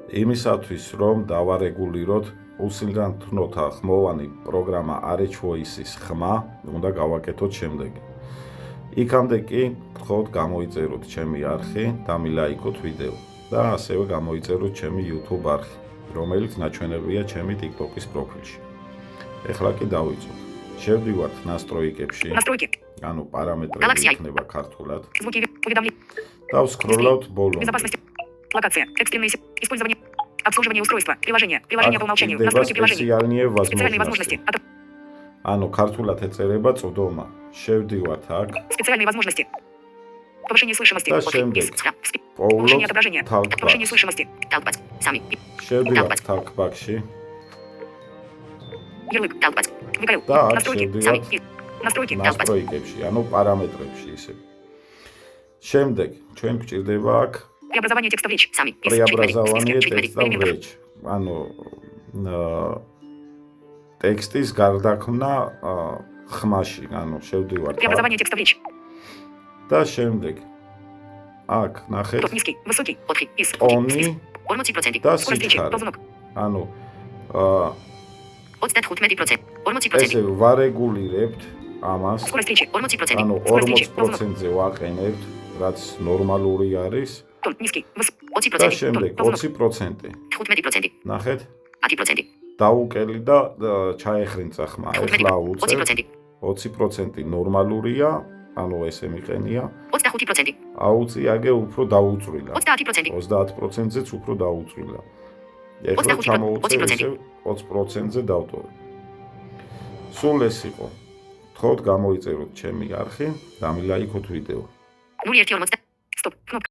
იმისათვის რომ დავარეგულიროთ უსინგანთნოთა ხმოვანი პროგრამა RHVoice-ის ხმა, უნდა გავაკეთოთ შემდეგი. იქამდე კი გთხოვთ გამოიწეროთ ჩემი არხი, დამილაიქოთ ვიდეო და ასევე გამოიწეროთ ჩემი YouTube არხი, რომელიც ნაჩვენებია ჩემი TikTok-ის პროფილში. ეხლა კი დავიწყოთ. შევდივართ ნასტროიკებში. ანუ პარამეტრები იქნება ქართულად. და ვსკროლავთ ბოლომდე. Локация. Экстренное использование. Обслуживание устройства. Приложение. Приложение по умолчанию. Настройки приложения. Специальные возможности. ანუ ქართულად ეწერება წვდომა. შევდივართ აქ. Специальные возможности. Повышение слышимости. Улучшение отображения. Повышение слышимости. Сами. შევდივართ talkback-ში. Ярлык. Talkback. Выкрыл. Настройки. Сами. Настройки. Настройкებში, ანუ პარამეტრებში ისე. შემდეგ ჩვენ გვჭირდება აქ преобразование текста в речь. Сами. преобразование текста в речь. ანუ ტექსტის გარდაქმნა ხმაში, ანუ შევდივართ. преобразование текста в речь. და შემდეგ აქ ნახეთ. Низкий, высокий, ოთხი, ის, ტონი 40%. და სიჩქარე. ანუ 35%. 40%. ესე ვარეგულირებთ ამას. Скорость речи 40%. ანუ 40%-ზე ვაყენებთ, რაც ნორმალური არის. Тон низкий, 20%. და შემდეგ 20%. 15%. ნახეთ. 10%. დაუკელი და ჩაეხრინცა ხმა. ეხლა უწევ 20% ნორმალურია, ანუ ესე მიყენია. 25%. აუწიაგე უფრო დაუწვრილა. 30%. 30%-ზეც უფრო დაუწვრილა. ეხლა ჩამოუწევ ისე 20%-ზე დავტოვე. სულ ეს იყო. გთხოვთ გამოიწეროთ ჩემი არხი, დამილაიქოთ ვიდეო. 01:40. Стоп. Кнопка.